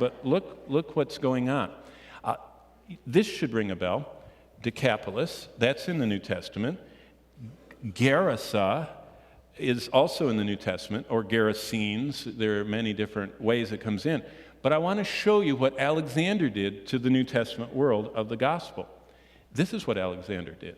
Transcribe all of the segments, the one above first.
but look what's going on. This should ring a bell. Decapolis, that's in the New Testament. Gerasa is also in the New Testament, or Gerasenes. There are many different ways it comes in. But I want to show you what Alexander did to the New Testament world of the gospel. This is what Alexander did.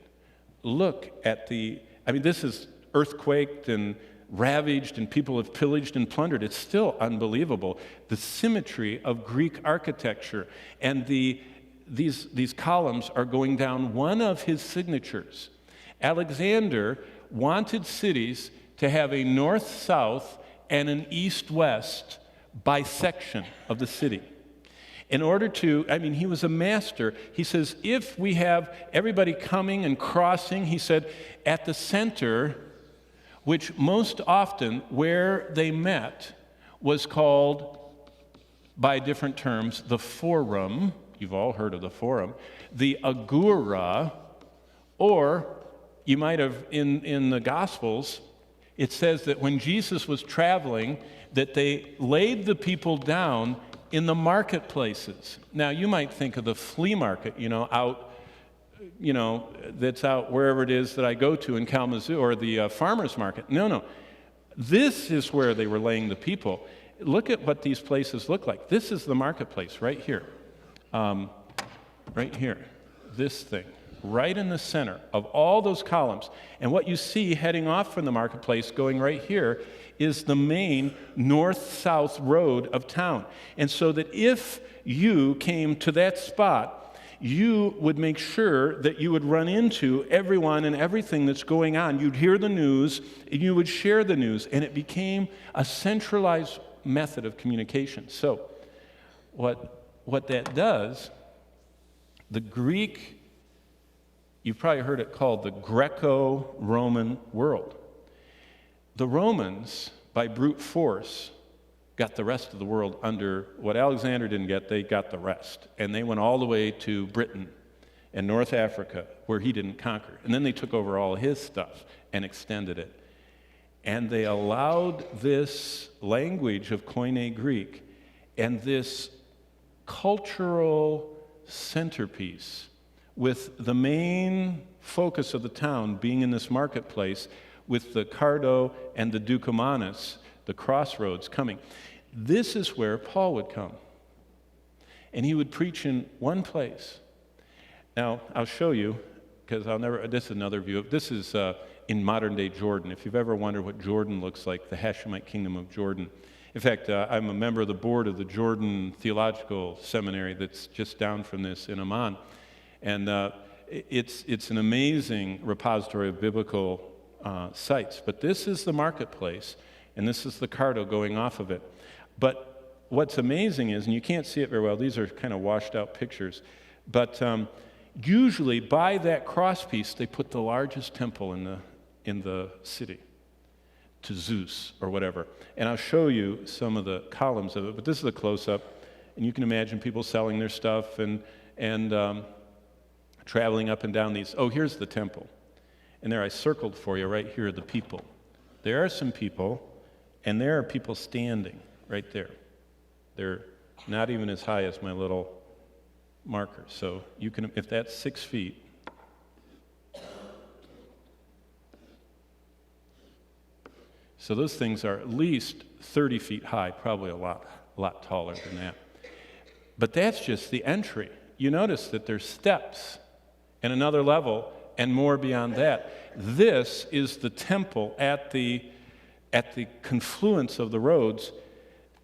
Look at this is earthquaked and ravaged, and people have pillaged and plundered. It's still unbelievable. The symmetry of Greek architecture, and these columns are going down one of his signatures. Alexander wanted cities to have a north-south and an east-west bisection of the city. In order to, he was a master. He says, if we have everybody coming and crossing, he said, at the center, which most often where they met was called by different terms, the forum. You've all heard of the forum. The agora, or you might have, in the Gospels, it says that when Jesus was traveling, that they laid the people down in the marketplaces. Now, you might think of the flea market, that's out wherever it is that I go to in Kalamazoo, or the farmer's market. No. This is where they were laying the people. Look at what these places look like. This is the marketplace right here. Right here. This thing. Right in the center of all those columns. And what you see heading off from the marketplace going right here is the main north-south road of town. And so that if you came to that spot, you would make sure that you would run into everyone and everything that's going on. You'd hear the news, and you would share the news, and it became a centralized method of communication. So what that does, the Greek, you've probably heard it called the Greco-Roman world. The Romans, by brute force, got the rest of the world under what Alexander didn't get. They got the rest. And they went all the way to Britain and North Africa, where he didn't conquer. And then they took over all his stuff and extended it. And they allowed this language of Koine Greek and this cultural centerpiece, with the main focus of the town being in this marketplace, with the Cardo and the Ducomanus, the crossroads, coming. This is where Paul would come. And he would preach in one place. Now, I'll show you, because this is another view. This is in modern-day Jordan. If you've ever wondered what Jordan looks like, the Hashemite kingdom of Jordan. In fact, I'm a member of the board of the Jordan Theological Seminary that's just down from this in Amman. And it's an amazing repository of biblical sites. But this is the marketplace, and this is the Cardo going off of it. But what's amazing is, and you can't see it very well, these are kind of washed out pictures, but usually by that crosspiece they put the largest temple in the city, to Zeus or whatever. And I'll show you some of the columns of it, but this is a close-up, and you can imagine people selling their stuff and traveling up and down these. Oh, here's the temple. And there I circled for you right here, the people. There are some people, and there are people standing right there. They're not even as high as my little marker. So you can, if that's 6 feet, so those things are at least 30 feet high, probably a lot taller than that. But that's just the entry. You notice that there's steps and another level and more beyond that. This is the temple at the confluence of the roads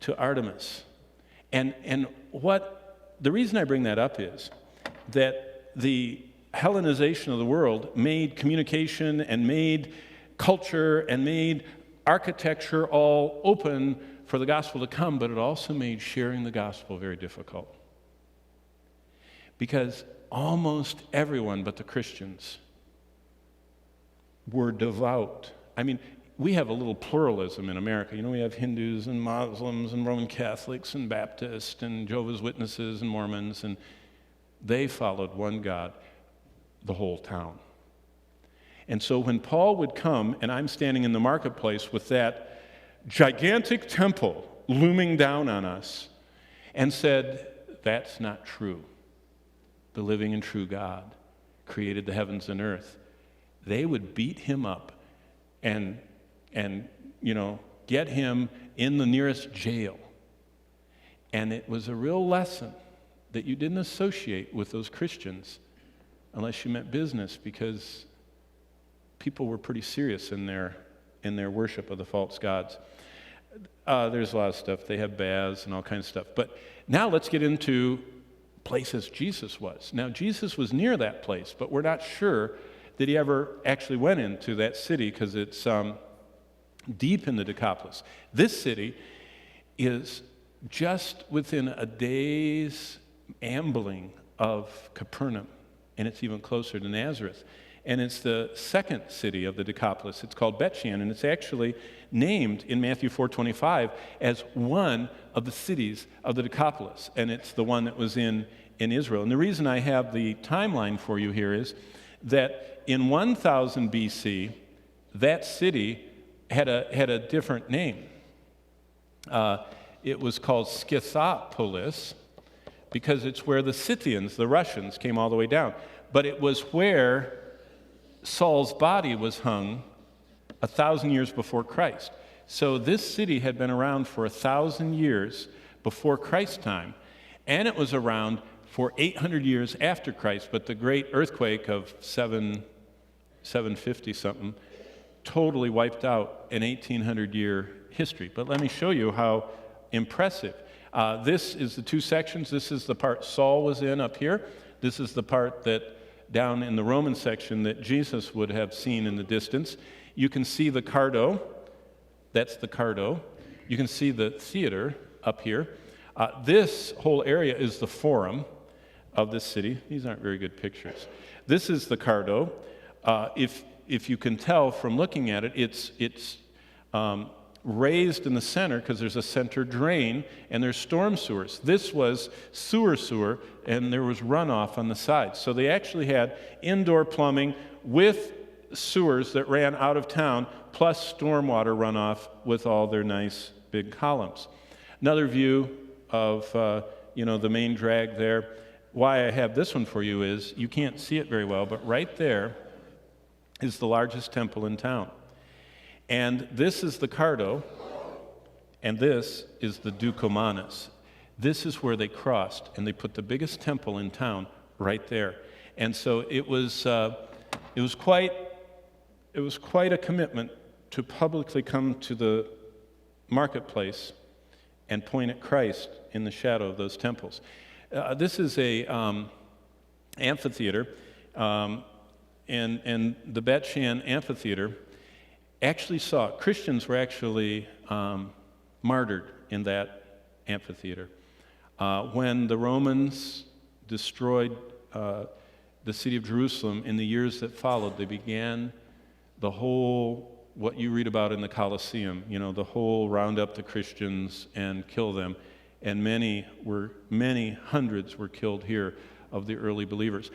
to Artemis. And what the reason I bring that up is that the Hellenization of the world made communication and made culture and made architecture all open for the gospel to come, but it also made sharing the gospel very difficult. Because almost everyone but the Christians were devout. I mean, we have a little pluralism in America. You know, we have Hindus and Muslims and Roman Catholics and Baptists and Jehovah's Witnesses and Mormons, and they followed one God, the whole town. And so when Paul would come, and I'm standing in the marketplace with that gigantic temple looming down on us, and said, that's not true. The living and true God created the heavens and earth. They would beat him up and get him in the nearest jail. And it was a real lesson that you didn't associate with those Christians unless you meant business, because people were pretty serious in their worship of the false gods. There's a lot of stuff. They have baths and all kinds of stuff. But now let's get into places Jesus was. Now, Jesus was near that place, but we're not sure that he ever actually went into that city, because it's deep in the Decapolis. This city is just within a day's ambling of Capernaum, and it's even closer to Nazareth. And it's the second city of the Decapolis. It's called Beth Shean, and it's actually named in Matthew 4:25 as one of the cities of the Decapolis, and it's the one that was in Israel. And the reason I have the timeline for you here is that in 1000 BC, that city had a different name. It was called Scythopolis, because it's where the Scythians, the Russians, came all the way down. But it was where Saul's body was hung 1,000 years before Christ. So this city had been around for 1,000 years before Christ's time, and it was around for 800 years after Christ. But the great earthquake of 750 something totally wiped out an 1,800-year history. But let me show you how impressive. This is the two sections. This is the part Saul was in up here. This is the part that down in the Roman section that Jesus would have seen in the distance. You can see the Cardo. That's the Cardo. You can see the theater up here. This whole area is the forum of this city. These aren't very good pictures. This is the Cardo. If you can tell from looking at it, it's raised in the center because there's a center drain and there's storm sewers. This was sewer, and there was runoff on the sides. So they actually had indoor plumbing with sewers that ran out of town, plus stormwater runoff with all their nice big columns. Another view of the main drag there. Why I have this one for you is you can't see it very well, but right there is the largest temple in town. And this is the Cardo, and this is the Ducomanus. This is where they crossed, and they put the biggest temple in town right there. And so it was quite a commitment to publicly come to the marketplace and point at Christ in the shadow of those temples. This is a amphitheater, and the Beth Shean amphitheater actually saw Christians were actually martyred in that amphitheater. When the Romans destroyed the city of Jerusalem in the years that followed, they began the whole, what you read about in the Colosseum, the whole round up the Christians and kill them. And many hundreds were killed here of the early believers.